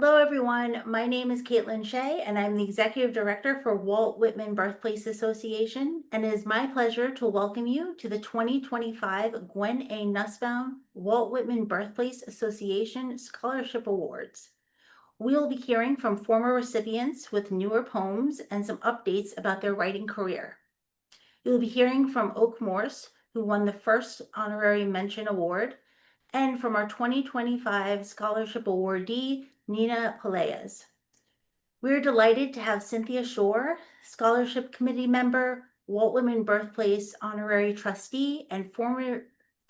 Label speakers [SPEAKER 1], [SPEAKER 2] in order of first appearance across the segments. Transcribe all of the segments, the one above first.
[SPEAKER 1] Hello, everyone. My name is Caitlyn Shea, and I'm the Executive Director for Walt Whitman Birthplace Association, and it is my pleasure to welcome you to the 2025 Gwenn A. Nusbaum Walt Whitman Birthplace Association Scholarship Awards. We will be hearing from former recipients with newer poems and some updates about their writing career. You will be hearing from Oak Morse, who won the first Honorary Mention Award, and from our 2025 Scholarship Awardee, Nina Peláez. We're delighted to have Cynthia Shor, Scholarship Committee member, Walt Whitman Birthplace Honorary Trustee, and former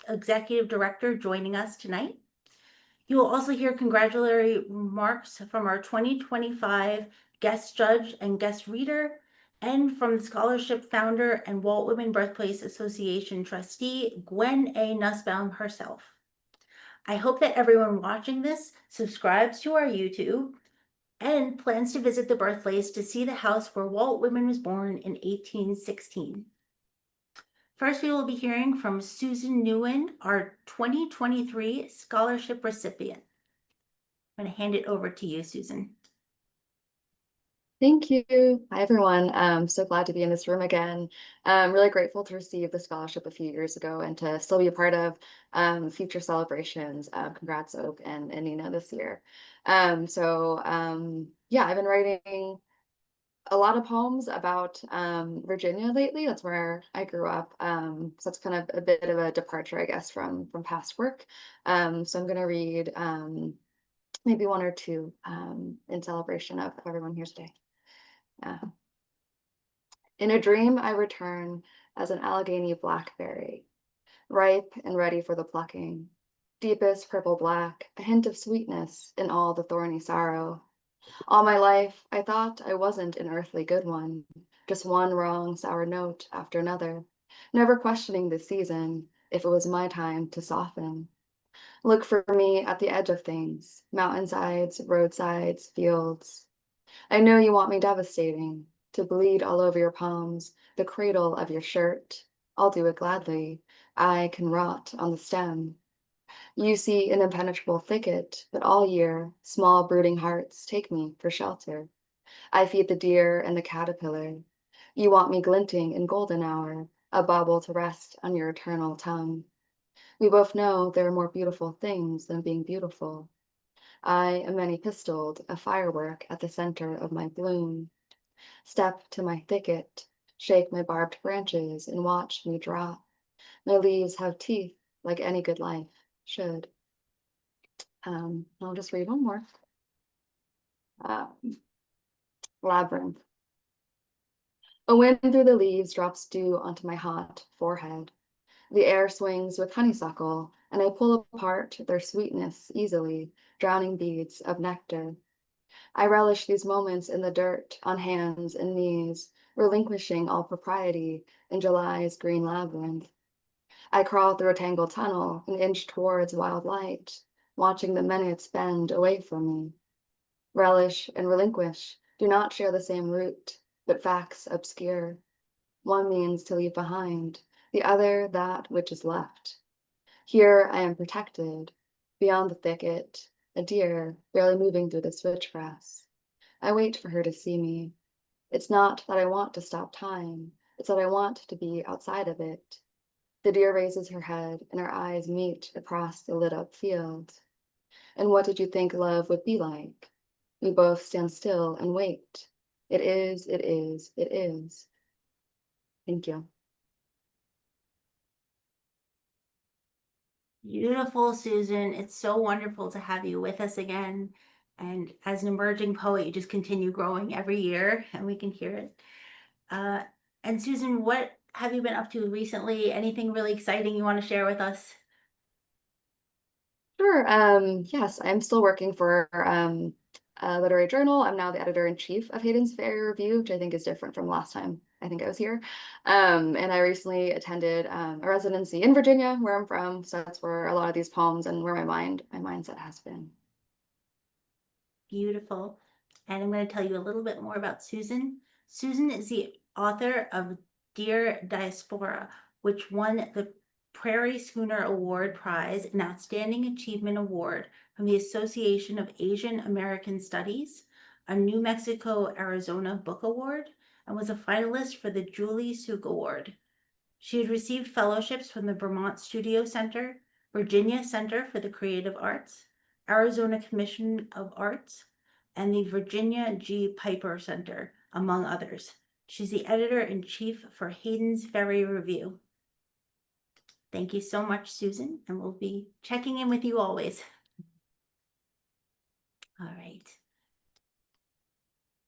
[SPEAKER 1] Executive Director joining us tonight. You will also hear congratulatory remarks from our 2025 guest judge and guest reader, and from the scholarship founder and Walt Whitman Birthplace Association trustee, Gwenn A. Nusbaum herself. I hope that everyone watching this subscribes to our YouTube and plans to visit the birthplace to see the house where Walt Whitman was born in 1816. First, we will be hearing from Susan Nguyen, our 2023 scholarship recipient. I'm going to hand it over to you, Susan.
[SPEAKER 2] Thank you. Hi, everyone. I'm so glad to be in this room again. I'm really grateful to receive the scholarship a few years ago and to still be a part of future celebrations. Congrats, Oak and Nina, this year. Yeah, I've been writing a lot of poems about Virginia lately. That's where I grew up. So that's kind of a bit of a departure, I guess, from past work. So I'm going to read maybe one or two in celebration of everyone here today. In a dream, I return as an Allegheny blackberry, ripe and ready for the plucking. Deepest purple black, a hint of sweetness in all the thorny sorrow. All my life, I thought I wasn't an earthly good one, just one wrong sour note after another, never questioning the season, if it was my time to soften. Look for me at the edge of things, mountainsides, roadsides, fields. I know you want me devastating, to bleed all over your palms, the cradle of your shirt. I'll do it gladly. I can rot on the stem. You see an impenetrable thicket, but all year, small brooding hearts take me for shelter. I feed the deer and the caterpillar. You want me glinting in golden hour, a bauble to rest on your eternal tongue. We both know there are more beautiful things than being beautiful. I am many-pistoled, a firework at the center of my bloom. Step to my thicket, shake my barbed branches, and watch me drop. My leaves have teeth, like any good life should. I'll just read one more. Labyrinth. A wind through the leaves drops dew onto my hot forehead. The air swings with honeysuckle, and I pull apart their sweetness easily, drowning beads of nectar. I relish these moments in the dirt, on hands and knees, relinquishing all propriety in July's green labyrinth. I crawl through a tangled tunnel and inch towards wild light, watching the minutes bend away from me. Relish and relinquish do not share the same root, but facts obscure. One means to leave behind, the other that which is left. Here I am protected. Beyond the thicket, a deer barely moving through the switchgrass. I wait for her to see me. It's not that I want to stop time, it's that I want to be outside of it. The deer raises her head and our eyes meet across the lit up field. And what did you think love would be like? We both stand still and wait. It is, it is, it is. Thank you.
[SPEAKER 1] Beautiful, Susan. It's so wonderful to have you with us again. And as an emerging poet, you just continue growing every year, and we can hear it. And Susan, what have you been up to recently? Anything really exciting you want to share with us?
[SPEAKER 2] Sure. Yes, I'm still working for a literary journal. I'm now the editor-in-chief of Hayden's Fairy Review, which I think is different from last time I think I was here. And I recently attended a residency in Virginia, where I'm from. So that's where a lot of these poems and where my mindset has been.
[SPEAKER 1] Beautiful. And I'm going to tell you a little bit more about Susan. Susan is the author of Dear Diaspora, which won the Prairie Schooner Award Prize, an Outstanding Achievement Award from the Association of Asian American Studies, a New Mexico Arizona Book Award, and was a finalist for the Julie Suk Award. She had received fellowships from the Vermont Studio Center, Virginia Center for the Creative Arts, Arizona Commission of Arts, and the Virginia G. Piper Center, among others. She's the editor-in-chief for Hayden's Ferry Review. Thank you so much, Susan, and we'll be checking in with you always. All right.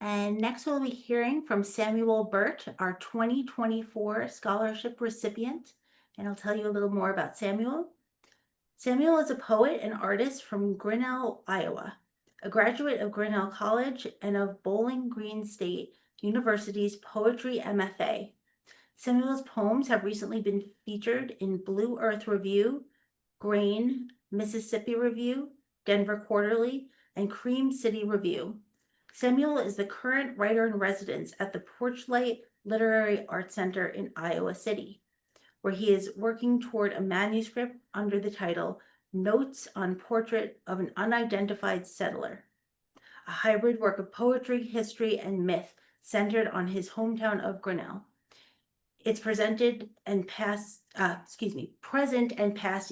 [SPEAKER 1] And next we'll be hearing from Samuel Burt, our 2024 scholarship recipient, and I'll tell you a little more about Samuel. Samuel is a poet and artist from Grinnell, Iowa, a graduate of Grinnell College and of Bowling Green State University's Poetry MFA. Samuel's poems have recently been featured in Blue Earth Review, Grain, Mississippi Review, Denver Quarterly, and Cream City Review. Samuel is the current writer-in-residence at the Porchlight Literary Arts Center in Iowa City, where he is working toward a manuscript under the title Notes on Portrait of an Unidentified Settler, a hybrid work of poetry, history, and myth centered on his hometown of Grinnell. It's present and past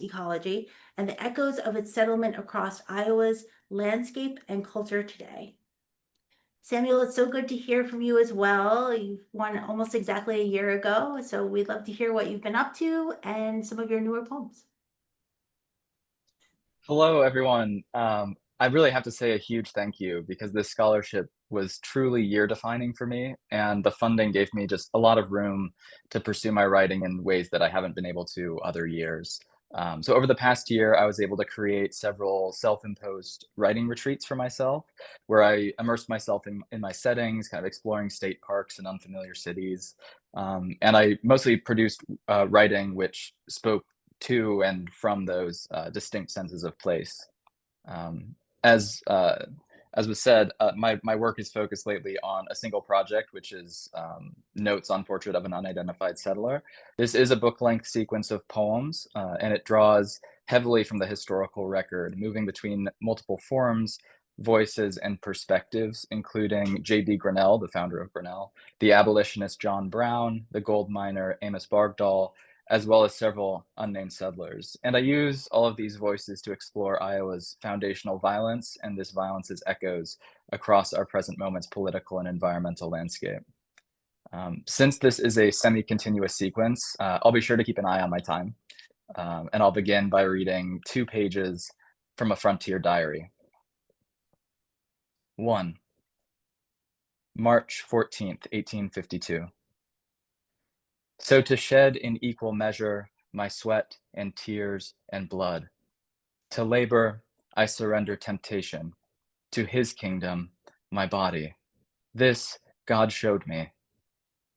[SPEAKER 1] ecology and the echoes of its settlement across Iowa's landscape and culture today. Samuel, it's so good to hear from you as well. You've won almost exactly a year ago, so we'd love to hear what you've been up to and some of your newer poems.
[SPEAKER 3] Hello, everyone. I really have to say a huge thank you because this scholarship was truly year-defining for me, and the funding gave me just a lot of room to pursue my writing in ways that I haven't been able to other years. So over the past year, I was able to create several self-imposed writing retreats for myself, where I immersed myself in my settings, kind of exploring state parks and unfamiliar cities. And I mostly produced writing which spoke to and from those distinct senses of place. Um, as was said, my work is focused lately on a single project, which is Notes on Portrait of an Unidentified Settler. This is a book-length sequence of poems, and it draws heavily from the historical record, moving between multiple forms, voices, and perspectives, including J.B. Grinnell, the founder of Grinnell, the abolitionist John Brown, the gold miner Amos Bargdahl, as well as several unnamed settlers. And I use all of these voices to explore Iowa's foundational violence and this violence echoes across our present moment's political and environmental landscape. Since this is a semi-continuous sequence, I'll be sure to keep an eye on my time. And I'll begin by reading 2 pages from a frontier diary. 1. March 14th, 1852. So to shed in equal measure my sweat and tears and blood. To labor, I surrender temptation. To his kingdom, my body. This God showed me.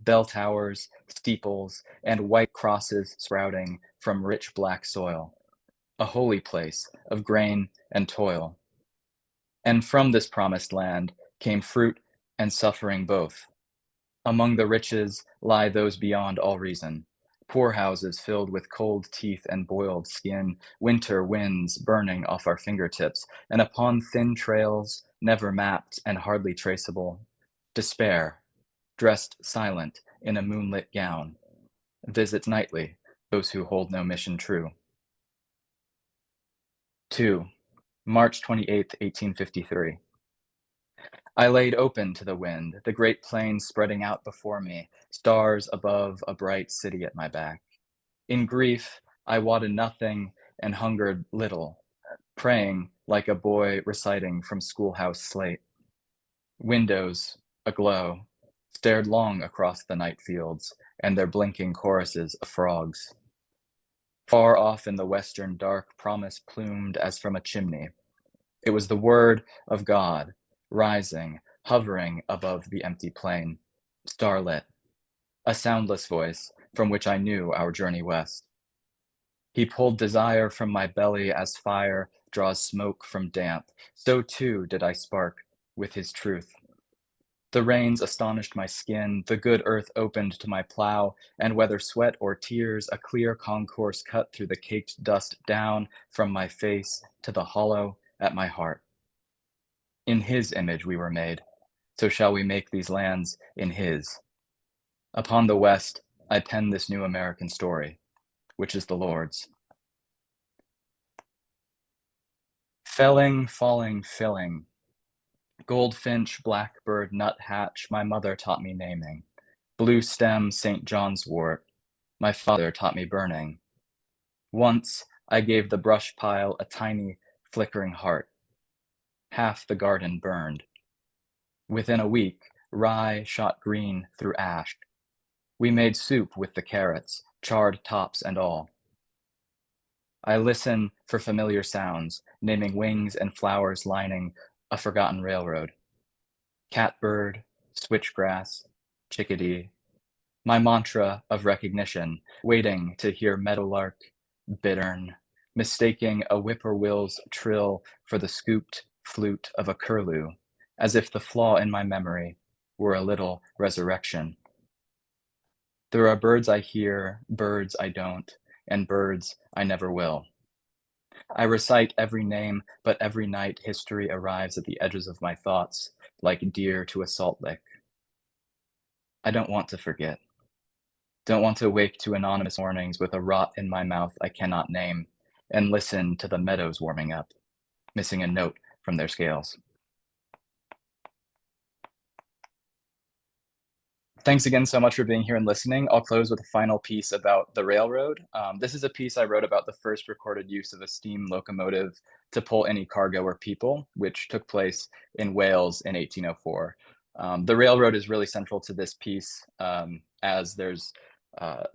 [SPEAKER 3] Bell towers, steeples, and white crosses sprouting from rich black soil. A holy place of grain and toil. And from this promised land came fruit and suffering both. Among the riches lie those beyond all reason, poorhouses filled with cold teeth and boiled skin, winter winds burning off our fingertips, and upon thin trails never mapped and hardly traceable, despair, dressed silent in a moonlit gown, visits nightly those who hold no mission true. 2. March 28th, 1853. I laid open to the wind, the great plain spreading out before me, stars above, a bright city at my back. In grief, I wanted nothing and hungered little, praying like a boy reciting from schoolhouse slate. Windows, aglow, stared long across the night fields and their blinking choruses of frogs. Far off in the western dark, promise plumed as from a chimney. It was the word of God, rising, hovering above the empty plain, starlit, a soundless voice from which I knew our journey west. He pulled desire from my belly as fire draws smoke from damp, so too did I spark with his truth. The rains astonished my skin, the good earth opened to my plow, and whether sweat or tears, a clear concourse cut through the caked dust down from my face to the hollow at my heart. In his image we were made, so shall we make these lands in his. Upon the west, I pen this new American story, which is the Lord's. Felling, falling, filling. Goldfinch, blackbird, nuthatch, my mother taught me naming. Blue stem, St. John's wort, my father taught me burning. Once I gave the brush pile a tiny, flickering heart. Half the garden burned. Within a week, rye shot green through ash. We made soup with the carrots, charred tops and all. I listen for familiar sounds, naming wings and flowers lining a forgotten railroad. Catbird, switchgrass, chickadee. My mantra of recognition, waiting to hear meadowlark, bittern, mistaking a whippoorwill's trill for the scooped flute of a curlew, as if the flaw in my memory were a little resurrection. There are birds I hear, birds I don't, and birds I never will. I recite every name, but every night history arrives at the edges of my thoughts, like deer to a salt lick. I don't want to forget. Don't want to wake to anonymous warnings with a rot in my mouth I cannot name, and listen to the meadows warming up, missing a note from their scales. Thanks again so much for being here and listening. I'll close with a final piece about the railroad. This is a piece I wrote about the first recorded use of a steam locomotive to pull any cargo or people, which took place in Wales in 1804. The railroad is really central to this piece, as there's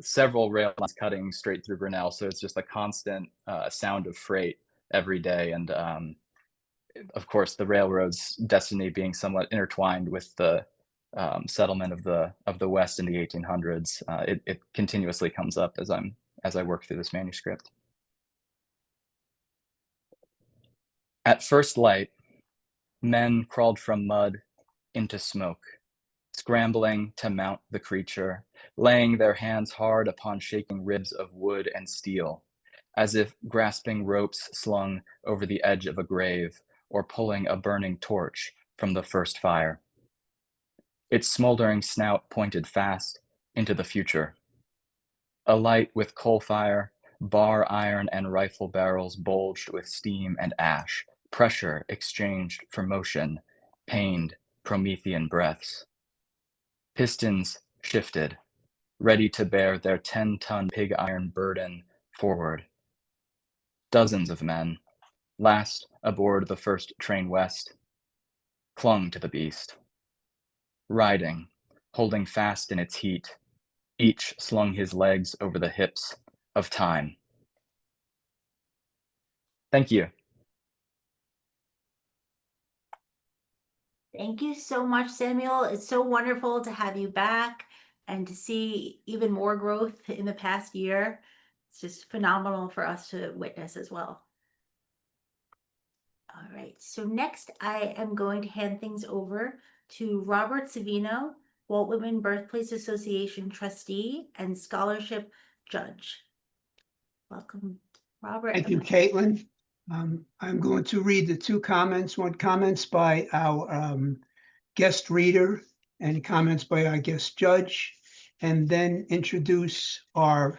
[SPEAKER 3] several rail lines cutting straight through Grinnell, so it's just a constant sound of freight every day. And of course, the railroad's destiny being somewhat intertwined with the settlement of the West in the 1800s. It continuously comes up as I work through this manuscript. At first light, men crawled from mud into smoke, scrambling to mount the creature, laying their hands hard upon shaking ribs of wood and steel, as if grasping ropes slung over the edge of a grave or pulling a burning torch from the first fire. Its smoldering snout pointed fast into the future. Alight with coal fire, bar iron and rifle barrels bulged with steam and ash, pressure exchanged for motion, pained Promethean breaths. Pistons shifted, ready to bear their 10-ton pig iron burden forward. Dozens of men, last aboard the first train west, clung to the beast. Riding, holding fast in its heat, each slung his legs over the hips of time. Thank you.
[SPEAKER 1] Thank you so much, Samuel. It's so wonderful to have you back and to see even more growth in the past year. It's just phenomenal for us to witness as well. All right, so next I am going to hand things over to Robert Savino, Walt Whitman Birthplace Association trustee and scholarship judge. Welcome, Robert.
[SPEAKER 4] Thank you, Caitlyn. I'm going to read the two comments, one comments by our guest reader and comments by our guest judge, and then introduce our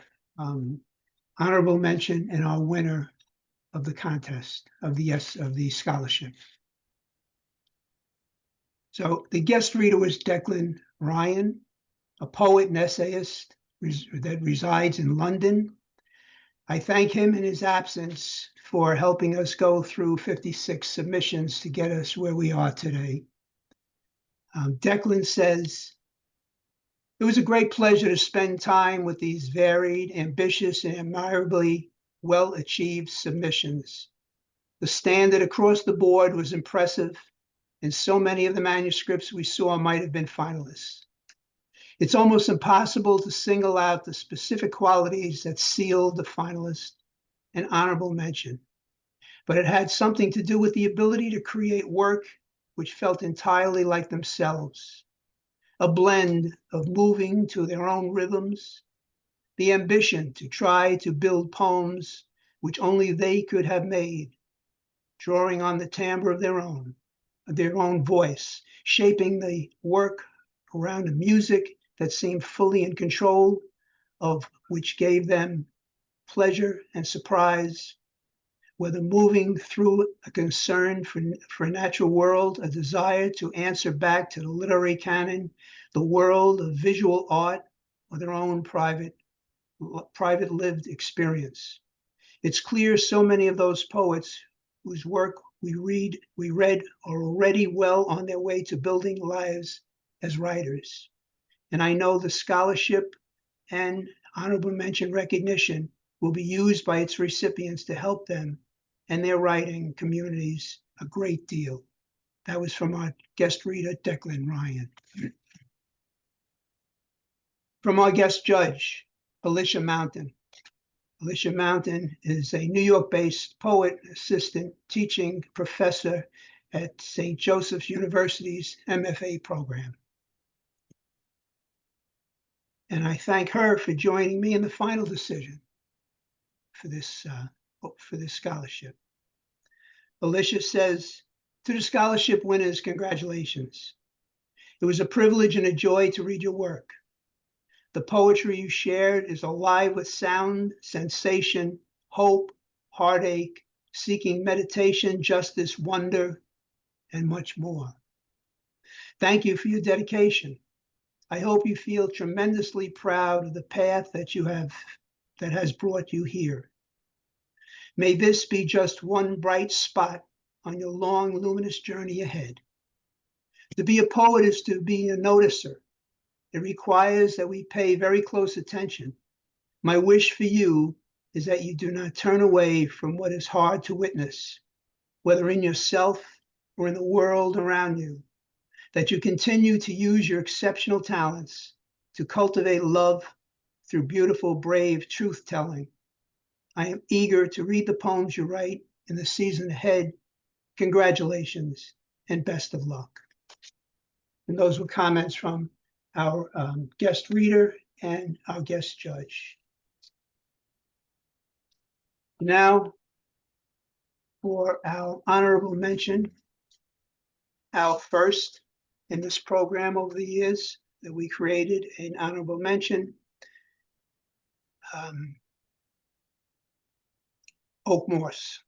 [SPEAKER 4] honorable mention and our winner of the contest of the scholarship. So the guest reader was Declan Ryan, a poet and essayist that resides in London. I thank him in his absence for helping us go through 56 submissions to get us where we are today. Declan says, "It was a great pleasure to spend time with these varied, ambitious, and admirably well-achieved submissions. The standard across the board was impressive, and so many of the manuscripts we saw might have been finalists. It's almost impossible to single out the specific qualities that sealed the finalist and honorable mention, but it had something to do with the ability to create work which felt entirely like themselves, a blend of moving to their own rhythms, the ambition to try to build poems which only they could have made, drawing on the timbre of their own voice, shaping the work around a music that seemed fully in control of which gave them pleasure and surprise, whether moving through a concern for a natural world, a desire to answer back to the literary canon, the world of visual art, or their own private lived experience. It's clear so many of those poets whose work we read are already well on their way to building lives as writers. And I know the scholarship and honorable mention recognition will be used by its recipients to help them and their writing communities a great deal. That was from our guest reader, Declan Ryan. From our guest judge, Alicia Mountain. Alicia Mountain is a New York-based poet, assistant teaching professor at St. Joseph's University's MFA program. And I thank her for joining me in the final decision for this scholarship. Alicia says, to the scholarship winners, congratulations. It was a privilege and a joy to read your work. The poetry you shared is alive with sound, sensation, hope, heartache, seeking meditation, justice, wonder, and much more. Thank you for your dedication. I hope you feel tremendously proud of the path that has brought you here. May this be just one bright spot on your long, luminous journey ahead. To be a poet is to be a noticer. It requires that we pay very close attention. My wish for you is that you do not turn away from what is hard to witness, whether in yourself or in the world around you, that you continue to use your exceptional talents to cultivate love through beautiful, brave truth-telling. I am eager to read the poems you write in the season ahead. Congratulations and best of luck. And those were comments from our guest reader and our guest judge. Now, for our honorable mention, our first in this program over the years that we created an honorable mention, Oak Morse.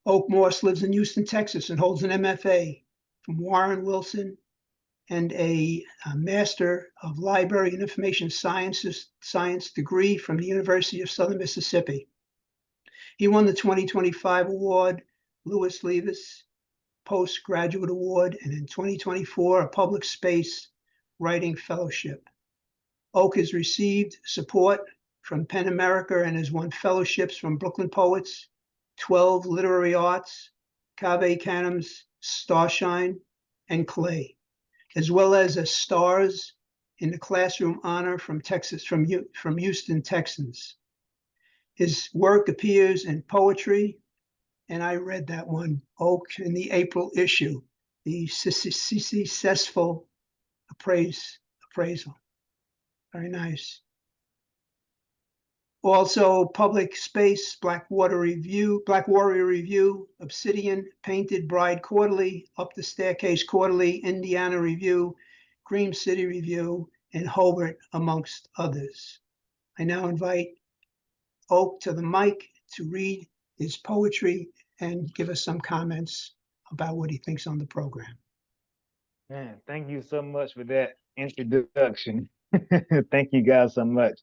[SPEAKER 4] Oak Morse lives in Houston, Texas, and holds an MFA from Warren Wilson and a Master of Library and Information Science degree from the University of Southern Mississippi. He won the 2025 award, Lewis Levis Postgraduate Award, and in 2024, a Public Space Writing Fellowship. Oak has received support from PEN America and has won fellowships from Brooklyn Poets, 12 Literary Arts, Cave Canon's Starshine, and Clay, as well as a Stars in the Classroom honor from Houston Texans. His work appears in poetry, and I read that one, Oak, in the April issue, the successful appraisal. Very nice. Also, Public Space, Black Warrior Review, Obsidian, Painted Bride Quarterly, Up the Staircase Quarterly, Indiana Review, Cream City Review, and Hobart, amongst others. I now invite Oak to the mic to read his poetry and give us some comments about what he thinks on the program.
[SPEAKER 5] Man, thank you so much for that introduction. Thank you guys so much.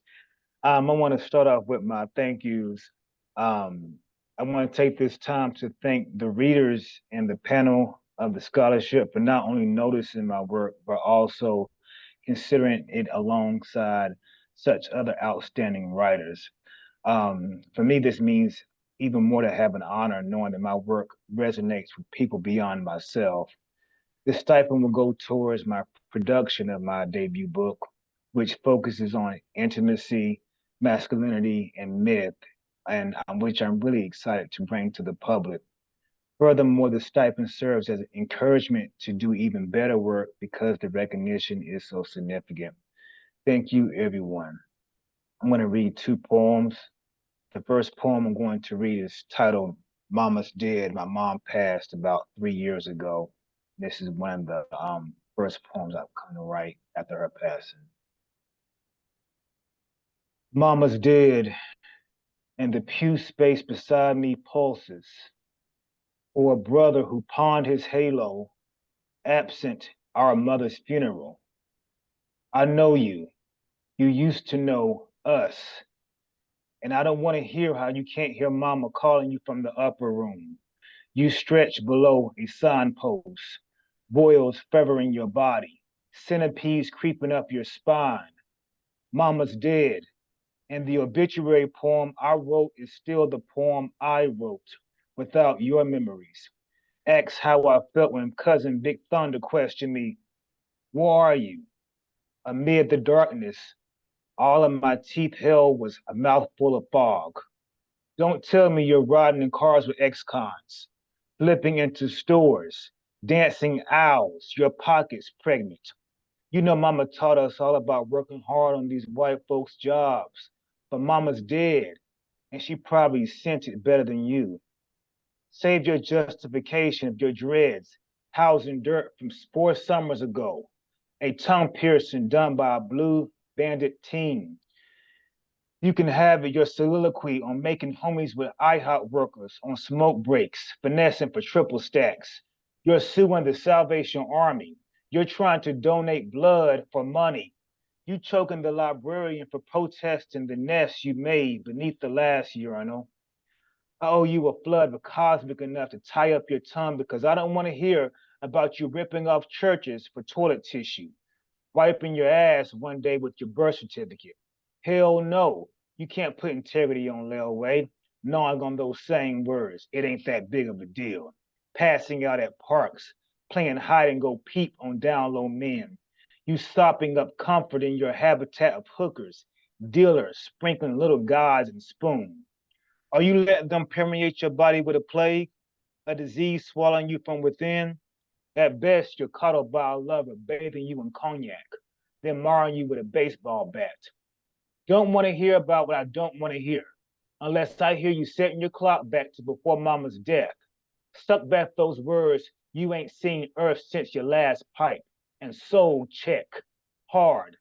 [SPEAKER 5] I want to start off with my thank yous. I want to take this time to thank the readers and the panel of the scholarship for not only noticing my work, but also considering it alongside such other outstanding writers. For me, this means even more to have an honor knowing that my work resonates with people beyond myself. This stipend will go towards my production of my debut book, which focuses on intimacy, masculinity, and myth, and which I'm really excited to bring to the public. Furthermore, the stipend serves as an encouragement to do even better work because the recognition is so significant. Thank you, everyone. I'm going to read two poems. The first poem I'm going to read is titled Mama's Dead. My mom passed about 3 years ago. This is one of the first poems I've come to write after her passing. Mama's dead, and the pew space beside me pulses. Or a brother who pawned his halo, absent our mother's funeral. I know you. You used to know us. And I don't want to hear how you can't hear mama calling you from the upper room. You stretch below a signpost, boils fevering your body, centipedes creeping up your spine. Mama's dead, and the obituary poem I wrote is still the poem I wrote, without your memories. Ask how I felt when cousin Big Thunder questioned me, where are you? Amid the darkness, all of my teeth held was a mouthful of fog. Don't tell me you're riding in cars with ex-cons, flipping into stores, dancing owls, your pockets pregnant. You know mama taught us all about working hard on these white folks' jobs, but mama's dead, and she probably sent it better than you. Save your justification of your dreads, housing dirt from 4 summers ago, a tongue piercing done by a blue bandit teen. You can have it, your soliloquy on making homies with IHOP workers on smoke breaks, finessing for triple stacks. You're suing the Salvation Army. You're trying to donate blood for money. You choking the librarian for protesting the nest you made beneath the last urinal. I owe you a flood cosmic enough to tie up your tongue because I don't want to hear about you ripping off churches for toilet tissue, wiping your ass one day with your birth certificate. Hell no, you can't put integrity on layaway, gnawing on those same words. It ain't that big of a deal. Passing out at parks, playing hide and go peep on down low men. You sopping up comfort in your habitat of hookers, dealers, sprinkling little gods and spoon. Are you letting them permeate your body with a plague, a disease swallowing you from within? At best, you're coddled by a lover bathing you in cognac, then marring you with a baseball bat. Don't want to hear about what I don't want to hear, unless I hear you setting your clock back to before mama's death. Stuck back those words, you ain't seen earth since your last pipe, and soul check, hard.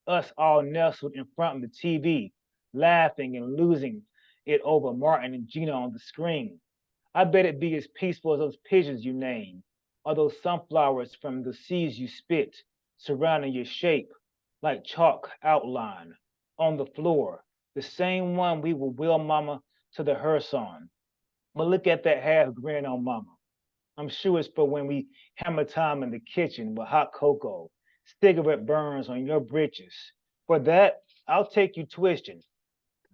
[SPEAKER 5] Us all nestled in front of the TV, laughing and losing it over Martin and Gina on the screen. I bet it be as peaceful as those pigeons you name, or those sunflowers from the seeds you spit, surrounding your shape, like chalk outline, on the floor, the same one we will wheel mama to the hearse on. But look at that half grin on mama. I'm sure it's for when we hammer time in the kitchen with hot cocoa, cigarette burns on your britches. For that, I'll take you twisting,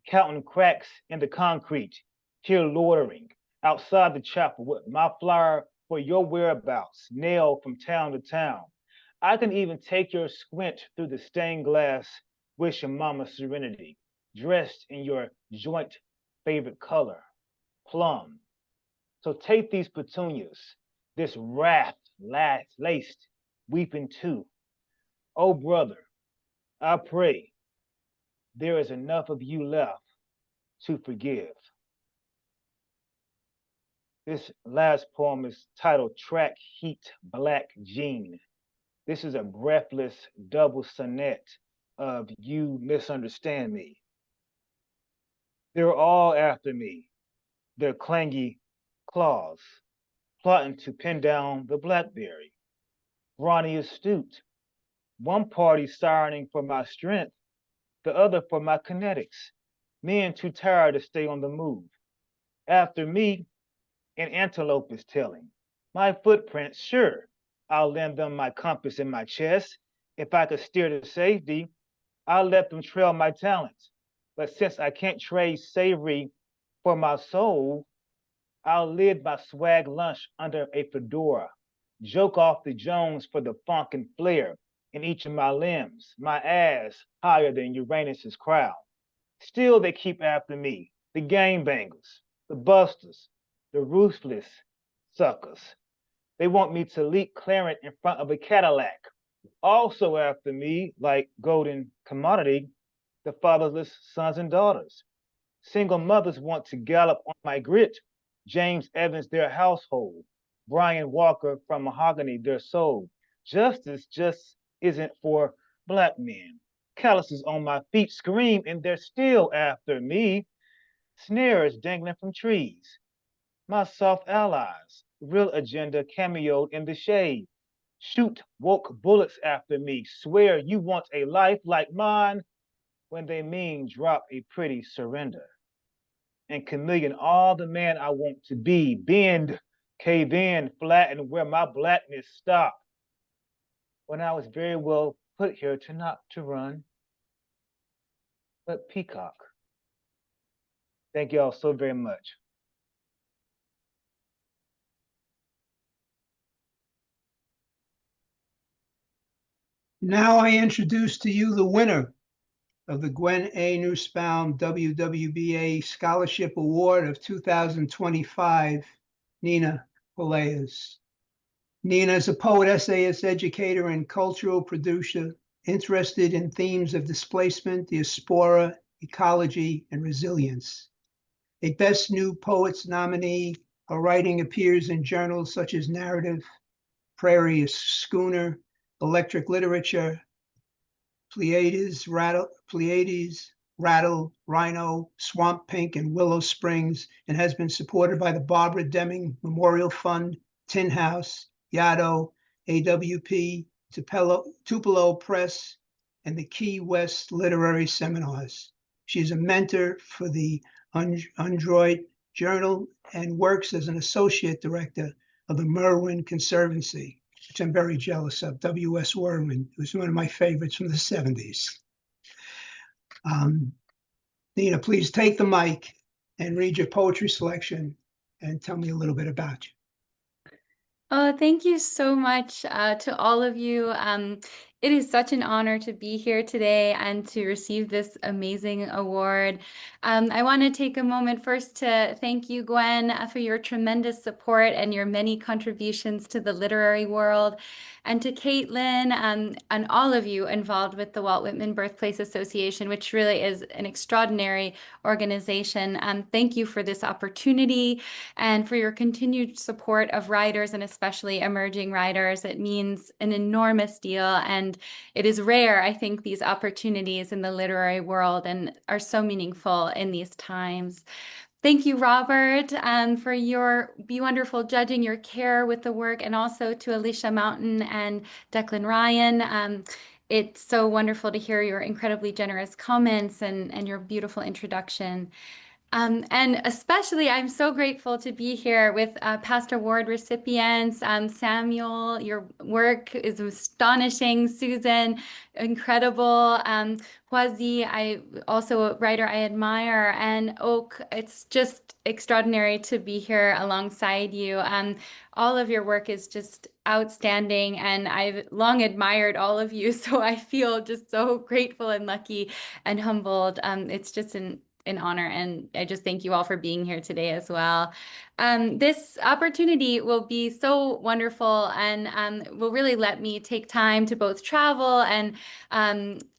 [SPEAKER 5] counting cracks in the concrete, here loitering outside the chapel with my flyer for your whereabouts nailed from town to town. I can even take your squint through the stained glass, wishing mama serenity, dressed in your joint favorite color, plum. So take these petunias, this wrath laced, weeping too. Oh, brother, I pray there is enough of you left to forgive. This last poem is titled Track Heat Black Jean. This is a breathless double sonnet of You Misunderstand Me. They're all after me, their clangy claws, plotting to pin down the blackberry. Brawny astute, one party sirening for my strength, the other for my kinetics. Men too tired to stay on the move. After me, an antelope is telling. My footprints, sure, I'll lend them my compass in my chest. If I could steer to safety, I'll let them trail my talents. But since I can't trade savory for my soul, I'll live my swag lunch under a fedora, joke off the Jones for the funk and flair in each of my limbs, my ass higher than Uranus's crown. Still they keep after me, the gangbangers, the busters, the ruthless, suckers. They want me to leak Clarence in front of a Cadillac. Also after me, like golden commodity, the fatherless sons and daughters. Single mothers want to gallop on my grit. James Evans, their household. Brian Walker from Mahogany, their soul. Justice just isn't for black men. Calluses on my feet scream, and they're still after me. Snares dangling from trees. My soft allies, real agenda cameoed in the shade. Shoot woke bullets after me. Swear you want a life like mine when they mean drop a pretty surrender. And chameleon all the man I want to be. Bend, cave in, flatten where my blackness stopped. When I was very well put here to not to run, but peacock. Thank you all so very much.
[SPEAKER 4] Now I introduce to you the winner of the Gwenn A. Nusbaum WWBA Scholarship Award of 2025, Nina Peláez. Nina is a poet, essayist, educator, and cultural producer interested in themes of displacement, diaspora, ecology, and resilience. A Best New Poets nominee, her writing appears in journals such as Narrative, Prairie Schooner, Electric Literature, Pleiades, Rattle, Rhino, Swamp Pink, and Willow Springs, and has been supported by the Barbara Deming Memorial Fund, Tin House, Yaddo, AWP, Tupelo Press, and the Key West Literary Seminars. She is a mentor for the Undroit Journal and works as an associate director of the Merwin Conservancy, which I'm very jealous of. W.S. Werman, who's one of my favorites from the 70s. Nina, please take the mic and read your poetry selection and tell me a little bit about you.
[SPEAKER 6] Oh, thank you so much to all of you. It is such an honor to be here today and to receive this amazing award. I want to take a moment first to thank you, Gwenn, for your tremendous support and your many contributions to the literary world, and to Caitlyn and all of you involved with the Walt Whitman Birthplace Association, which really is an extraordinary organization. Thank you for this opportunity and for your continued support of writers and especially emerging writers. It means an enormous deal, and it is rare, I think, these opportunities in the literary world and are so meaningful in these times. Thank you, Robert, for your wonderful judging, your care with the work, and also to Alicia Mountain and Declan Ryan. It's so wonderful to hear your incredibly generous comments and your beautiful introduction. And especially, I'm so grateful to be here with past award recipients. Samuel, your work is astonishing. Susan, incredible. Huazi, also a writer I admire. And Oak, it's just extraordinary to be here alongside you. All of your work is just outstanding, and I've long admired all of you, so I feel just so grateful and lucky and humbled. It's just an honor, and I just thank you all for being here today as well. This opportunity will be so wonderful and will really let me take time to both travel and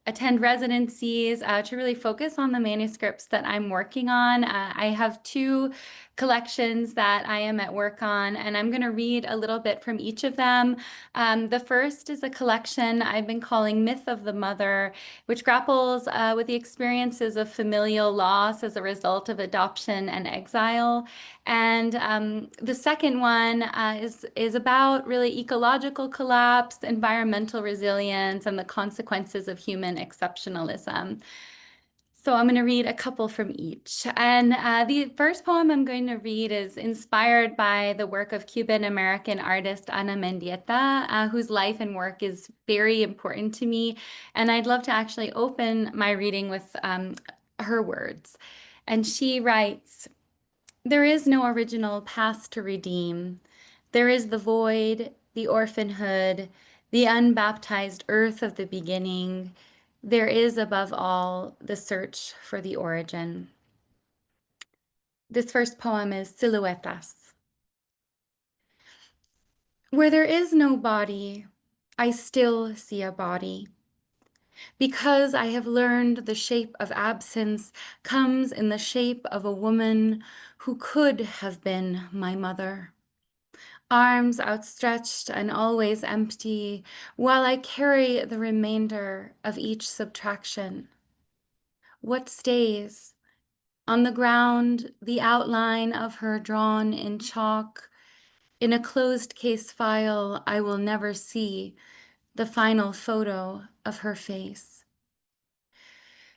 [SPEAKER 6] attend residencies to really focus on the manuscripts that I'm working on. I have 2 collections that I am at work on, and I'm going to read a little bit from each of them. The first is a collection I've been calling Myth of the Mother, which grapples with the experiences of familial loss as a result of adoption and exile. And the second one is about really ecological collapse, environmental resilience, and the consequences of human exceptionalism. So I'm going to read a couple from each. And the first poem I'm going to read is inspired by the work of Cuban-American artist Ana Mendieta, whose life and work is very important to me. And I'd love to actually open my reading with her words. And she writes, "There is no original past to redeem. There is the void, the orphanhood, the unbaptized earth of the beginning. There is, above all, the search for the origin." This first poem is Siluetas. Where there is no body, I still see a body. Because I have learned the shape of absence comes in the shape of a woman who could have been my mother. Arms outstretched and always empty, while I carry the remainder of each subtraction. What stays? On the ground, the outline of her drawn in chalk. In a closed case file, I will never see the final photo of her face.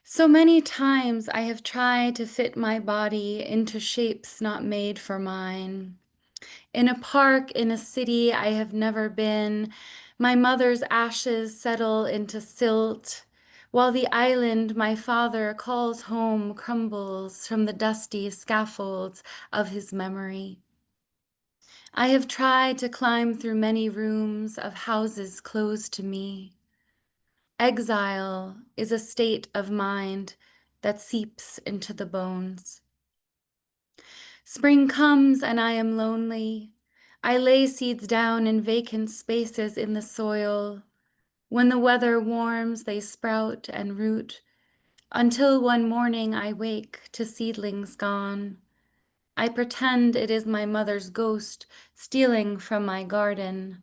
[SPEAKER 6] So many times I have tried to fit my body into shapes not made for mine. In a park in a city I have never been, my mother's ashes settle into silt, while the island my father calls home crumbles from the dusty scaffolds of his memory. I have tried to climb through many rooms of houses closed to me. Exile is a state of mind that seeps into the bones. Spring comes and I am lonely. I lay seeds down in vacant spaces in the soil. When the weather warms, they sprout and root, until one morning I wake to seedlings gone. I pretend it is my mother's ghost stealing from my garden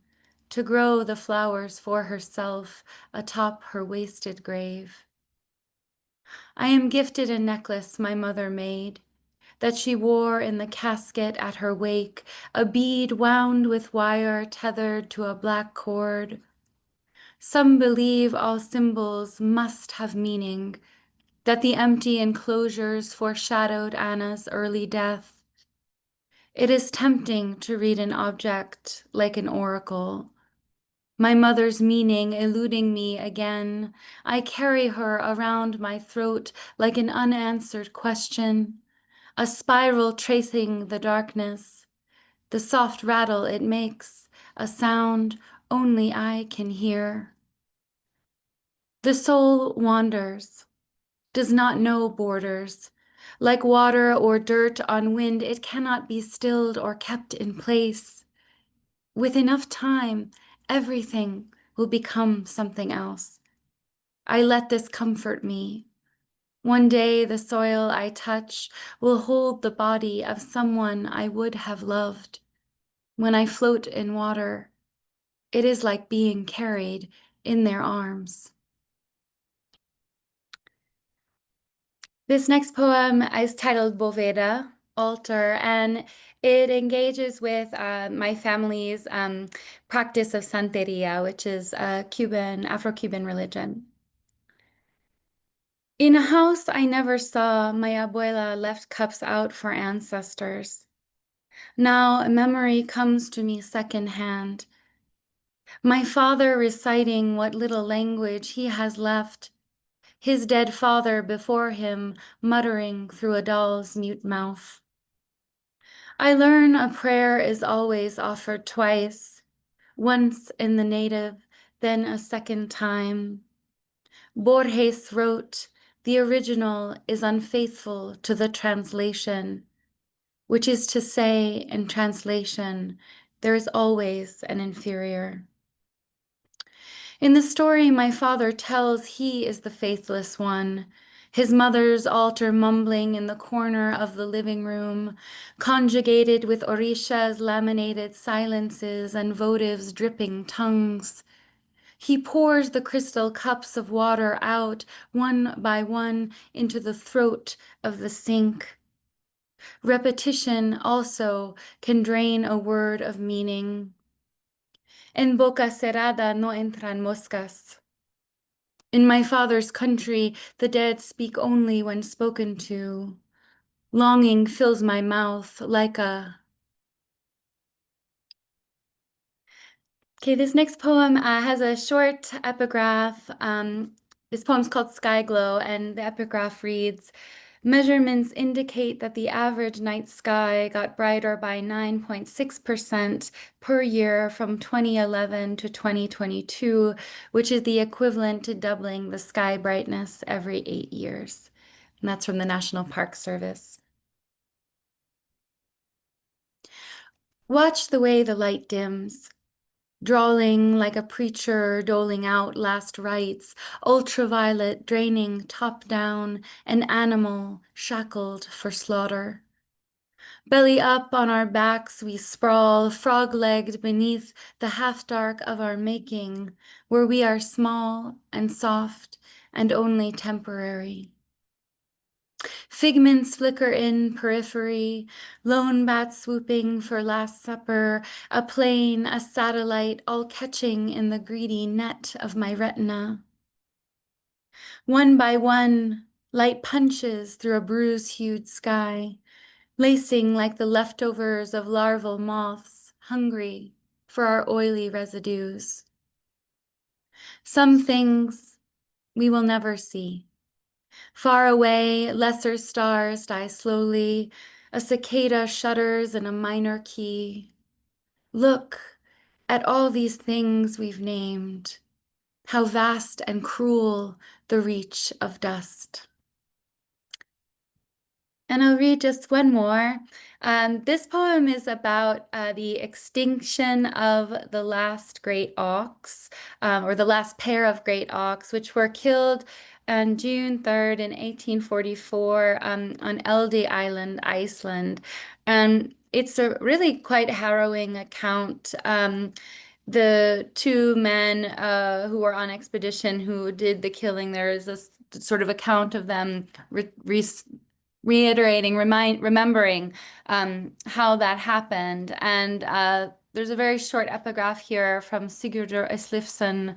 [SPEAKER 6] to grow the flowers for herself atop her wasted grave. I am gifted a necklace my mother made that she wore in the casket at her wake, a bead wound with wire tethered to a black cord. Some believe all symbols must have meaning, that the empty enclosures foreshadowed Anna's early death. It is tempting to read an object like an oracle. My mother's meaning eluding me again, I carry her around my throat like an unanswered question, a spiral tracing the darkness, the soft rattle it makes, a sound only I can hear. The soul wanders, does not know borders. Like water or dirt on wind, it cannot be stilled or kept in place. With enough time, everything will become something else. I let this comfort me. One day, the soil I touch will hold the body of someone I would have loved. When I float in water, it is like being carried in their arms. This next poem is titled Boveda, Altar, and it engages with my family's practice of Santeria, which is a Afro-Cuban religion. In a house I never saw, my abuela left cups out for ancestors. Now a memory comes to me secondhand. My father reciting what little language he has left, his dead father before him muttering through a doll's mute mouth. I learn a prayer is always offered twice, once in the native, then a second time. Borges wrote, the original is unfaithful to the translation, which is to say, in translation, there is always an inferior. In the story my father tells, he is the faithless one, his mother's altar mumbling in the corner of the living room, conjugated with Orisha's laminated silences and votives dripping tongues. He pours the crystal cups of water out, one by one, into the throat of the sink. Repetition also can drain a word of meaning. En boca cerrada no entran moscas. In my father's country, the dead speak only when spoken to. Longing fills my mouth like a... Okay, this next poem has a short epigraph. This poem's called Sky Glow, and the epigraph reads, measurements indicate that the average night sky got brighter by 9.6% per year from 2011 to 2022, which is the equivalent to doubling the sky brightness every 8 years. And that's from the National Park Service. Watch the way the light dims. drawling like a preacher doling out last rites, ultraviolet draining top down, an animal shackled for slaughter. Belly up on our backs we sprawl, frog-legged beneath the half-dark of our making, where we are small and soft and only temporary. Figments flicker in periphery, lone bat swooping for Last Supper, a plane, a satellite, all catching in the greedy net of my retina. One by one, light punches through a bruise-hued sky, lacing like the leftovers of larval moths, hungry for our oily residues. Some things we will never see. Far away, lesser stars die slowly. A cicada shudders in a minor key. Look at all these things we've named. How vast and cruel the reach of dust. And I'll read just one more. This poem is about the extinction of the last great auks, or the last pair of great auks, which were killed on June 3rd in 1844 on Elde Island, Iceland. And it's a really quite harrowing account. The two men who were on expedition who did the killing, there is a sort of account of them remembering how that happened. And there's a very short epigraph here from Sigurdur Islifsson,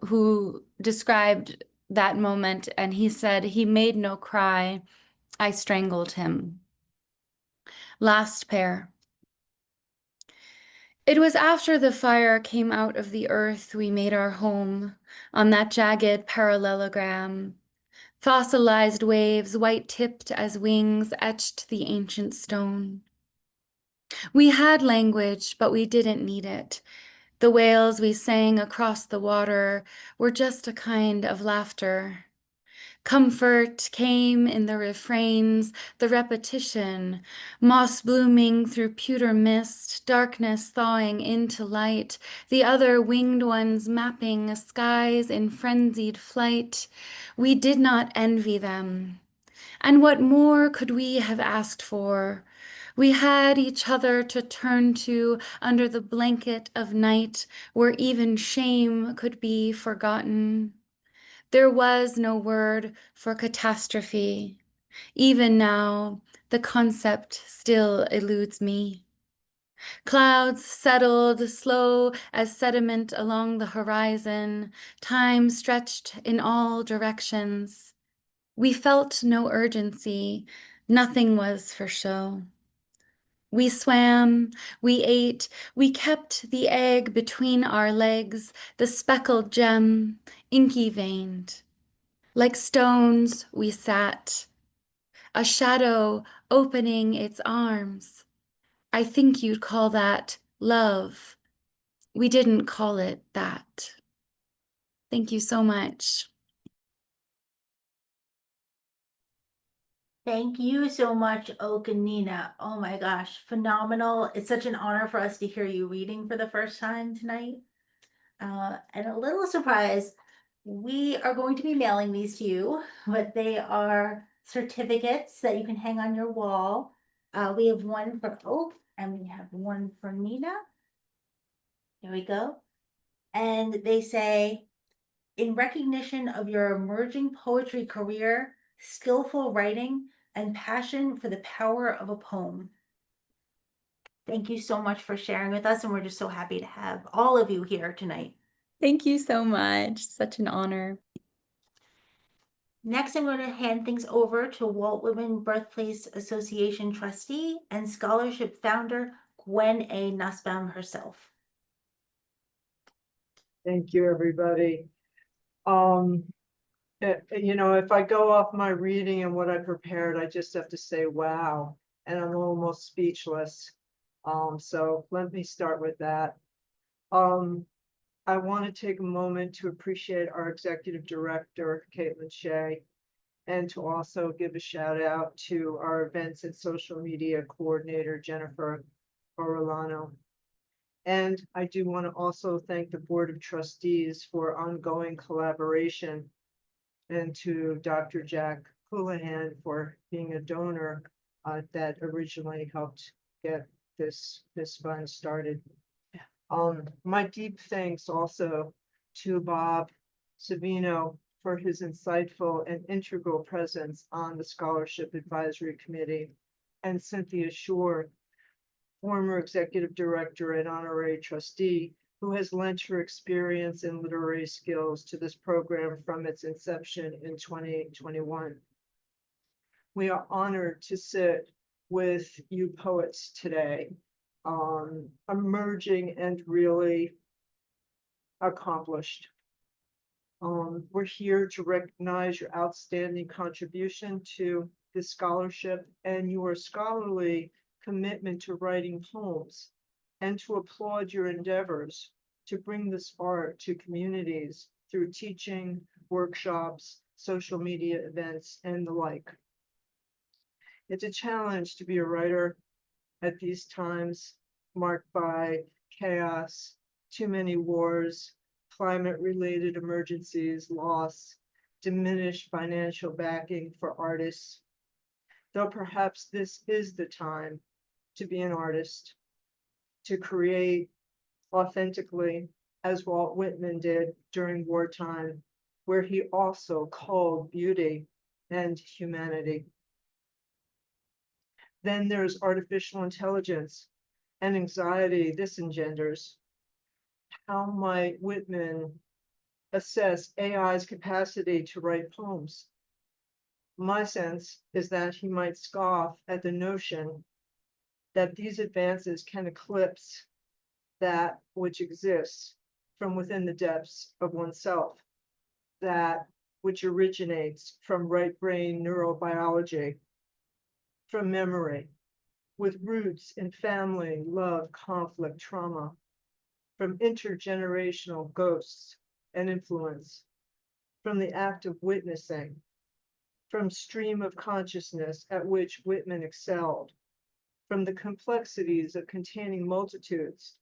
[SPEAKER 6] who described that moment, and he said, "He made no cry, I strangled him." Last pair. It was after the fire came out of the earth we made our home on that jagged parallelogram. Fossilized waves, white-tipped as wings, etched the ancient stone. We had language, but we didn't need it. The wails we sang across the water were just a kind of laughter. Comfort came in the refrains, the repetition, moss blooming through pewter mist, darkness thawing into light, the other winged ones mapping skies in frenzied flight. We did not envy them. And what more could we have asked for? We had each other to turn to under the blanket of night, where even shame could be forgotten. There was no word for catastrophe. Even now, the concept still eludes me. Clouds settled, slow as sediment along the horizon, time stretched in all directions. We felt no urgency, nothing was for show. We swam, we ate, we kept the egg between our legs, the speckled gem, inky veined. Like stones we sat, a shadow opening its arms. I think you'd call that love. We didn't call it that. Thank you so much.
[SPEAKER 1] Thank you so much, Oak and Nina. Oh my gosh, phenomenal. It's such an honor for us to hear you reading for the first time tonight. And a little surprise, we are going to be mailing these to you, but they are certificates that you can hang on your wall. We have one for Oak and we have one for Nina. There we go. And they say, in recognition of your emerging poetry career, skillful writing, and passion for the power of a poem. Thank you so much for sharing with us, and we're just so happy to have all of you here tonight.
[SPEAKER 6] Thank you so much. Such an honor.
[SPEAKER 1] Next, I'm going to hand things over to Walt Whitman Birthplace Association trustee and scholarship founder, Gwenn A. Nusbaum herself.
[SPEAKER 7] Thank you, everybody. You know, if I go off my reading and what I prepared, I just have to say, wow, and I'm almost speechless. So let me start with that. I want to take a moment to appreciate our executive director, Caitlyn Shea, and to also give a shout out to our events and social media coordinator, Jennifer Orellano. And I do want to also thank the Board of Trustees for ongoing collaboration, and to Dr. Jack Coulehan for being a donor that originally helped get this fund started. My deep thanks also to Bob Savino for his insightful and integral presence on the Scholarship Advisory Committee, and Cynthia Shor, former executive director and honorary trustee, who has lent her experience and literary skills to this program from its inception in 2021. We are honored to sit with you poets today, emerging and really accomplished. We're here to recognize your outstanding contribution to this scholarship and your scholarly commitment to writing poems, and to applaud your endeavors to bring this art to communities through teaching, workshops, social media events, and the like. It's a challenge to be a writer at these times marked by chaos, too many wars, climate-related emergencies, loss, diminished financial backing for artists. Though perhaps this is the time to be an artist, to create authentically, as Walt Whitman did during wartime, where he also culled beauty and humanity. Then there's artificial intelligence and anxiety this engenders. How might Whitman assess AI's capacity to write poems? My sense is that he might scoff at the notion that these advances can eclipse that which exists from within the depths of oneself, that which originates from right brain neurobiology, from memory, with roots in family, love, conflict, trauma, from intergenerational ghosts and influence, from the act of witnessing, from stream of consciousness at which Whitman excelled, from the complexities of containing multitudes,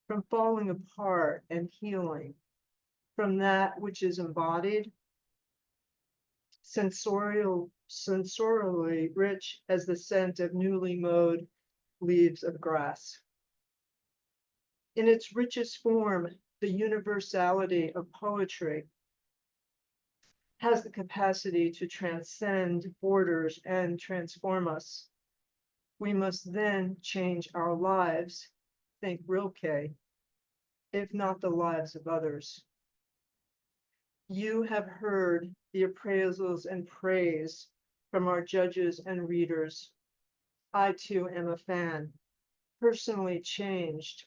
[SPEAKER 7] from falling apart and healing, from that which is embodied, sensorially rich as the scent of newly mowed leaves of grass. In its richest form, the universality of poetry has the capacity to transcend borders and transform us. We must then change our lives, think Rilke, if not the lives of others. You have heard the appraisals and praise from our judges and readers. I too am a fan, personally changed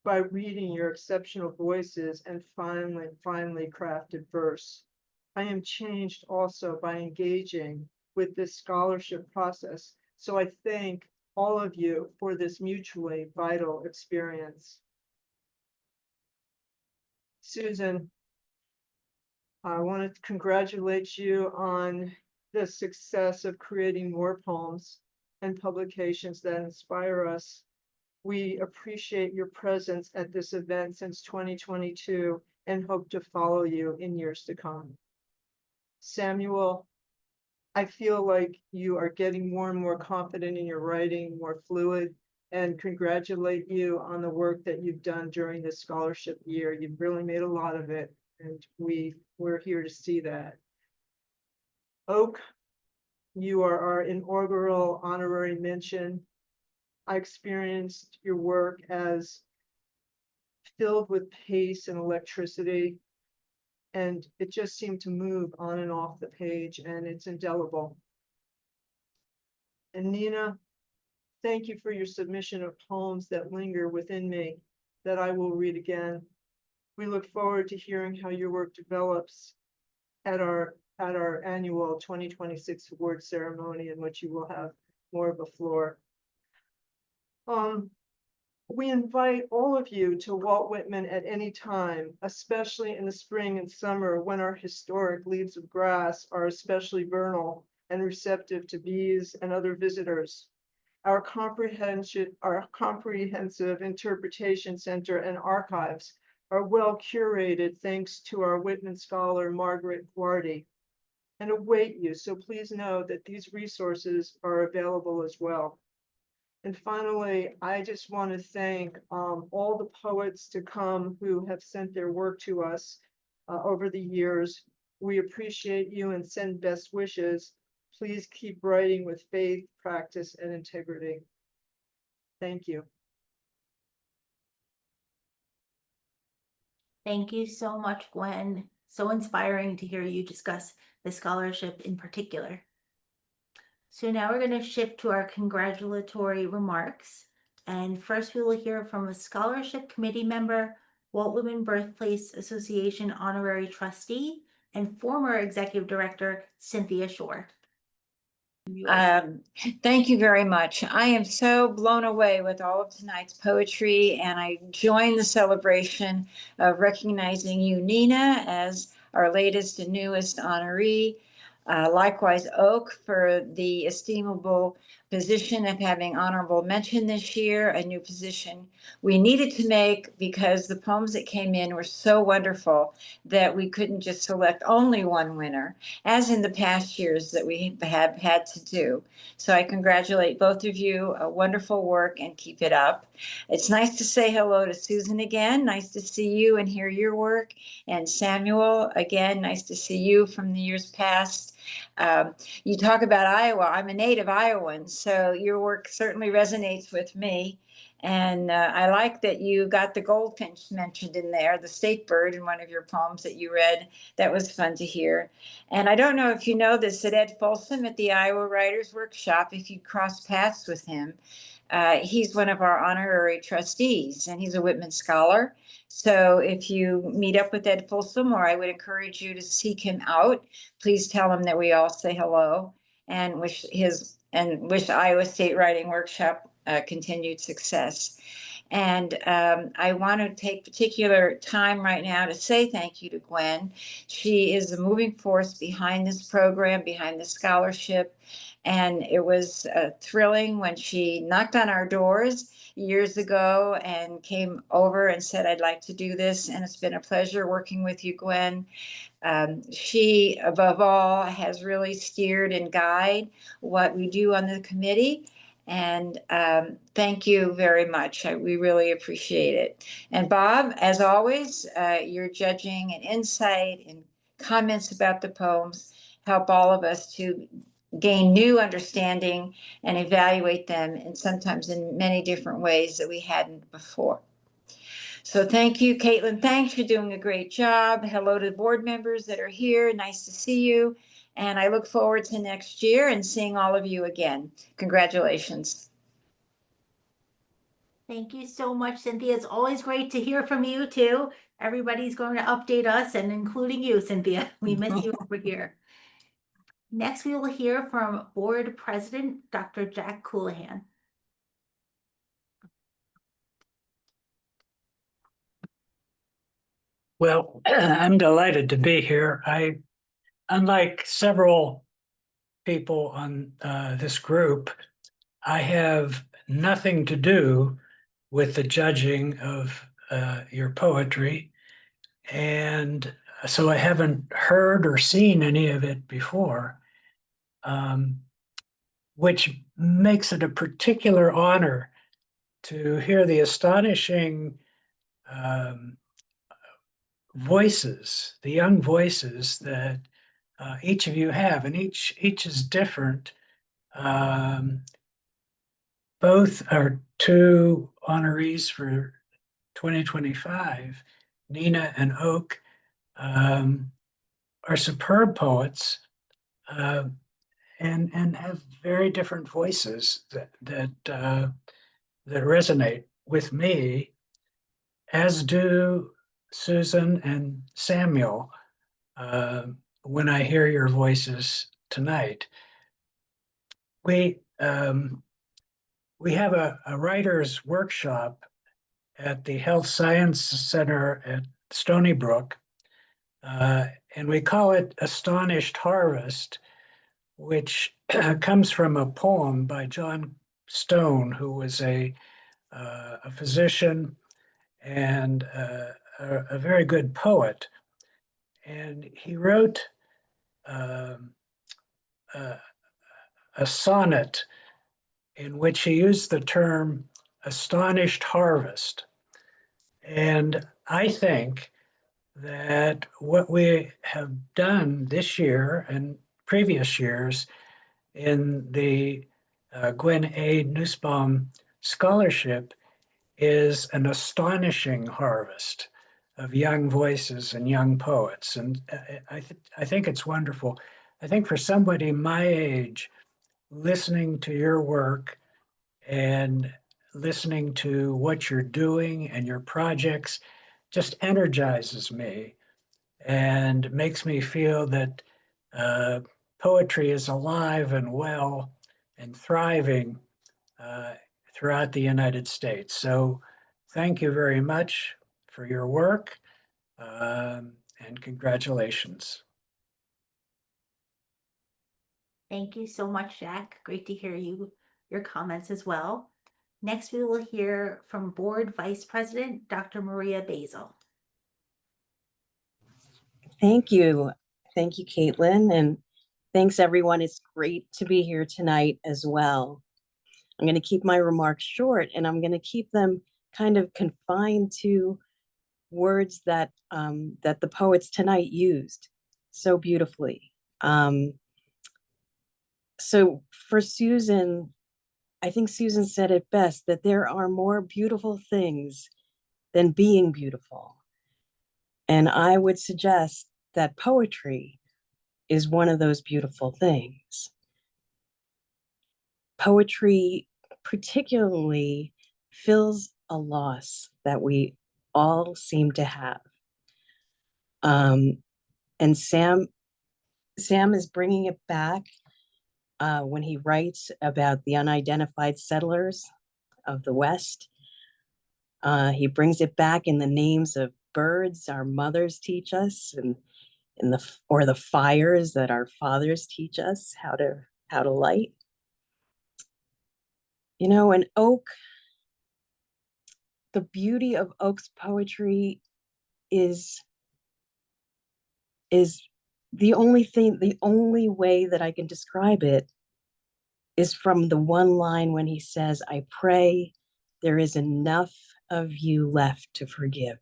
[SPEAKER 7] by reading your exceptional voices and finely crafted verse. I am changed also by engaging with this scholarship process. So I thank all of you for this mutually vital experience. Susan, I want to congratulate you on the success of creating more poems and publications that inspire us. We appreciate your presence at this event since 2022 and hope to follow you in years to come. Samuel, I feel like you are getting more and more confident in your writing, more fluid, and congratulate you on the work that you've done during this scholarship year. You've really made a lot of it, and we're here to see that. Oak, you are our inaugural honorary mention. I experienced your work as filled with pace and electricity, and it just seemed to move on and off the page, and it's indelible. And Nina, thank you for your submission of poems that linger within me that I will read again. We look forward to hearing how your work develops at our annual 2026 award ceremony, in which you will have more of a floor. We invite all of you to Walt Whitman at any time, especially in the spring and summer when our historic leaves of grass are especially vernal and receptive to bees and other visitors. Our comprehensive interpretation center and archives are well curated thanks to our Whitman scholar, Margaret Awardee, and await you. So please know that these resources are available as well. And finally, I just want to thank all the poets to come who have sent their work to us over the years. We appreciate you and send best wishes. Please keep writing with faith, practice, and integrity. Thank you.
[SPEAKER 1] Thank you so much, Gwen. So inspiring to hear you discuss the scholarship in particular. So now we're going to shift to our congratulatory remarks. And first we will hear from a scholarship committee member, Walt Whitman Birthplace Association Honorary Trustee, and former Executive Director, Cynthia Shor.
[SPEAKER 8] Thank you very much. I am so blown away with all of tonight's poetry, and I join the celebration of recognizing you, Nina, as our latest and newest honoree. Likewise, Oak, for the estimable position of having honorable mention this year, a new position we needed to make because the poems that came in were so wonderful that we couldn't just select only one winner, as in the past years that we have had to do. So I congratulate both of you. Wonderful work, and keep it up. It's nice to say hello to Susan again. Nice to see you and hear your work. And Samuel, again, nice to see you from the years past. You talk about Iowa. I'm a native Iowan, so your work certainly resonates with me. And I like that you got the goldfinch mentioned in there, the state bird, in one of your poems that you read. That was fun to hear. And I don't know if you know this, that Ed Folsom at the Iowa Writers Workshop, if you cross paths with him, he's one of our honorary trustees, and he's a Whitman scholar. So if you meet up with Ed Folsom, or I would encourage you to seek him out, please tell him that we all say hello and wish Iowa State Writing Workshop continued success. And I want to take particular time right now to say thank you to Gwenn. She is the moving force behind this program, behind the scholarship. And it was thrilling when she knocked on our doors years ago and came over and said, I'd like to do this. And it's been a pleasure working with you, Gwenn. She, above all, has really steered and guided what we do on the committee. And thank you very much. We really appreciate it. And Bob, as always, your judging and insight and comments about the poems help all of us to gain new understanding and evaluate them, and sometimes in many different ways that we hadn't before. So thank you, Caitlyn. Thanks for doing a great job. Hello to the board members that are here. Nice to see you. And I look forward to next year and seeing all of you again. Congratulations.
[SPEAKER 1] Thank you so much, Cynthia. It's always great to hear from you too. Everybody's going to update us, and including you, Cynthia. We miss you over here. Next, we will hear from Board President, Dr. Jack Coulehan.
[SPEAKER 9] Well, I'm delighted to be here. Unlike several people on this group, I have nothing to do with the judging of your poetry. And so I haven't heard or seen any of it before, which makes it a particular honor to hear the astonishing voices, the young voices that each of you have, and each is different. Both are two honorees for 2025, Nina and Oak, are superb poets and have very different voices that resonate with me, as do Susan and Samuel when I hear your voices tonight. We have a writer's workshop at the Health Science Center at Stony Brook, and we call it Astonished Harvest, which comes from a poem by John Stone, who was a physician and a very good poet. And he wrote um, a sonnet in which he used the term astonished harvest. And I think that what we have done this year and previous years in the Gwenn A. Nusbaum Scholarship is an astonishing harvest of young voices and young poets. And I think it's wonderful. I think for somebody my age, listening to your work and listening to what you're doing and your projects just energizes me and makes me feel that poetry is alive and well and thriving uh, throughout the United States. So thank you very much for your work and congratulations.
[SPEAKER 1] Thank you so much, Jack. Great to hear your comments as well. Next, we will hear from Board Vice President, Dr. Maria Basile.
[SPEAKER 10] Thank you. Thank you, Caitlyn. And thanks, everyone. It's great to be here tonight as well. I'm going to keep my remarks short, and I'm going to keep them kind of confined to words that that the poets tonight used so beautifully. So for Susan, I think Susan said it best, that there are more beautiful things than being beautiful. And I would suggest that poetry is one of those beautiful things. Poetry particularly fills a loss that we all seem to have. And Sam is bringing it back when he writes about the unidentified settlers of the West. He brings it back in the names of birds our mothers teach us, and the fires that our fathers teach us how to light. You know, an oak, the beauty of Oak's poetry is the only way that I can describe it is from the one line when he says, "I pray there is enough of you left to forgive."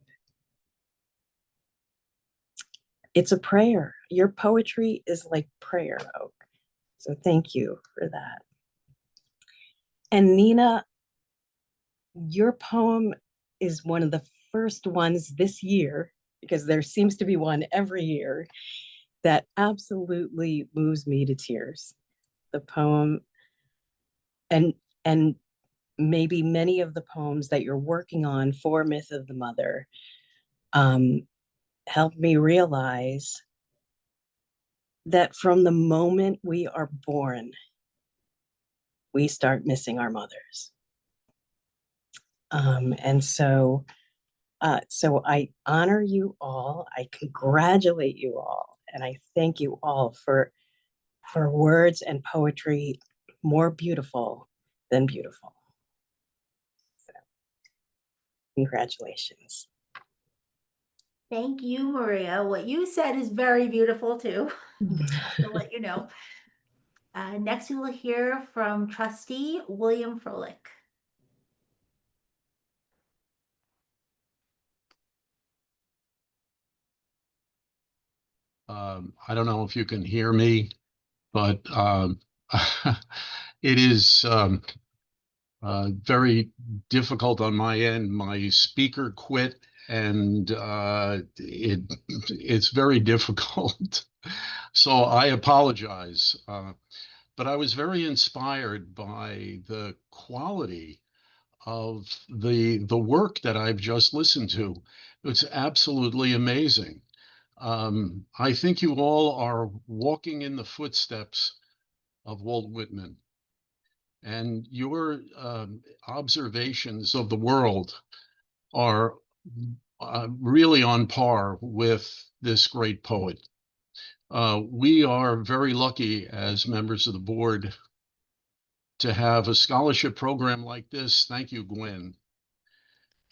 [SPEAKER 10] It's a prayer. Your poetry is like prayer, Oak. So thank you for that. And Nina, your poem is one of the first ones this year, because there seems to be one every year, that absolutely moves me to tears. The poem and maybe many of the poems that you're working on for Myth of the Mother helped me realize that from the moment we are born, we start missing our mothers. And so I honor you all, I congratulate you all, and I thank you all for words and poetry more beautiful than beautiful. So, congratulations.
[SPEAKER 1] Thank you, Maria. What you said is very beautiful too, to let you know. Next, we will hear from Trustee William Frohlich.
[SPEAKER 11] I don't know if you can hear me, but it is very difficult on my end. My speaker quit, and it's very difficult. So I apologize. But I was very inspired by the quality of the work that I've just listened to. It's absolutely amazing. I think you all are walking in the footsteps of Walt Whitman, and your observations of the world are really on par with this great poet. We are very lucky as members of the board to have a scholarship program like this. Thank you, Gwen.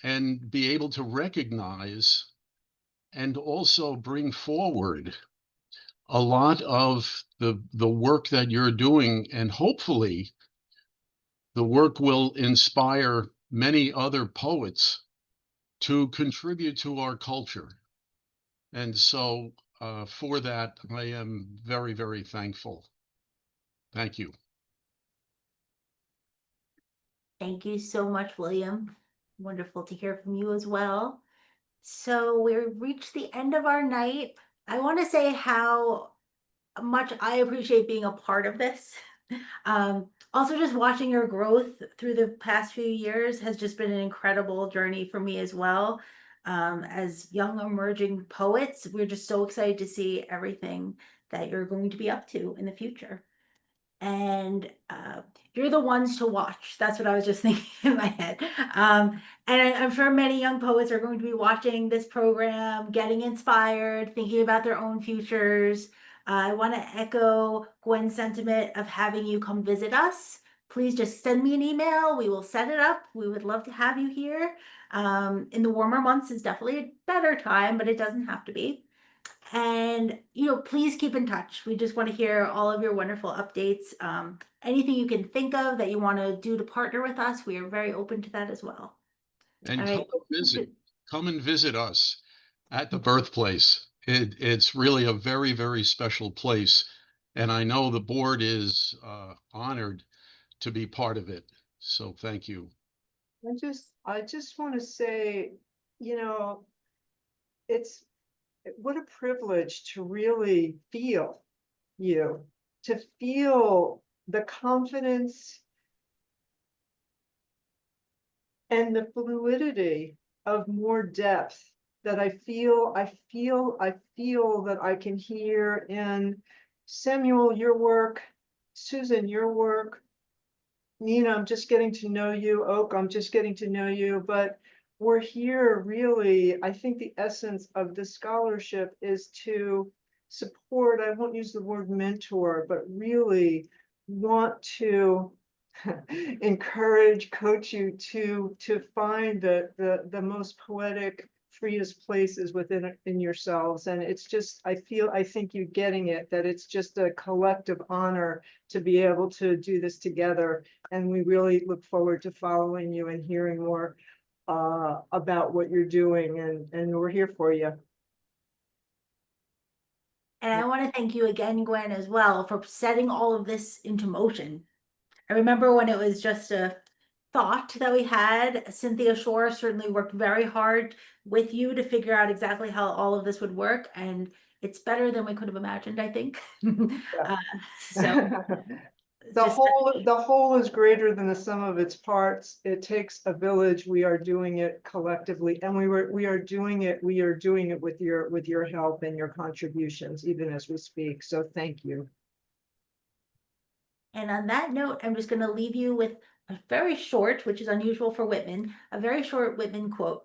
[SPEAKER 11] And be able to recognize and also bring forward a lot of the work that you're doing, and hopefully the work will inspire many other poets to contribute to our culture. And so for that, I am very, very thankful. Thank you.
[SPEAKER 1] Thank you so much, William. Wonderful to hear from you as well. So we've reached the end of our night. I want to say how much I appreciate being a part of this. Also, just watching your growth through the past few years has just been an incredible journey for me as well. As young emerging poets, we're just so excited to see everything that you're going to be up to in the future. And you're the ones to watch. That's what I was just thinking in my head. And I'm sure many young poets are going to be watching this program, getting inspired, thinking about their own futures. I want to echo Gwen's sentiment of having you come visit us. Please just send me an email. We will set it up. We would love to have you here. In the warmer months is definitely a better time, but it doesn't have to be. And, please keep in touch. We just want to hear all of your wonderful updates. Anything you can think of that you want to do to partner with us, we are very open to that as well.
[SPEAKER 11] And
[SPEAKER 1] All right.
[SPEAKER 11] come and visit us at the birthplace. It's really a very, very special place. And I know the board is honored to be part of it. So thank you.
[SPEAKER 7] I just want to say, it's what a privilege to really feel you, to feel the confidence and the fluidity of more depth that I feel that I can hear in Samuel, your work, Susan, your work, Nina, I'm just getting to know you, Oak, I'm just getting to know you, but we're here really, I think the essence of the scholarship is to support, I won't use the word mentor, but really want to encourage, coach you to find the most poetic, freest places in yourselves. And it's just, I think you're getting it, that it's just a collective honor to be able to do this together. And we really look forward to following you and hearing more about what you're doing, and we're here for you.
[SPEAKER 1] And I want to thank you again, Gwen, as well, for setting all of this into motion. I remember when it was just a thought that we had. Cynthia Shor certainly worked very hard with you to figure out exactly how all of this would work, and it's better than we could have imagined, I think. So
[SPEAKER 7] the whole is greater than the sum of its parts. It takes a village. We are doing it collectively, and we are doing it with your help and your contributions, even as we speak. So thank you.
[SPEAKER 1] And on that note, I'm just going to leave you with a very short, which is unusual for Whitman, a very short Whitman quote.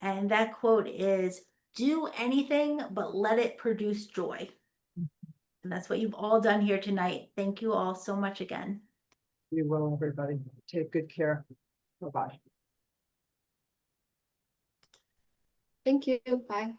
[SPEAKER 1] And that quote is, "Do anything, but let it produce joy." And that's what you've all done here tonight. Thank you all so much again.
[SPEAKER 7] Be well, everybody. Take good care. Bye-bye.
[SPEAKER 2] Thank you. Bye.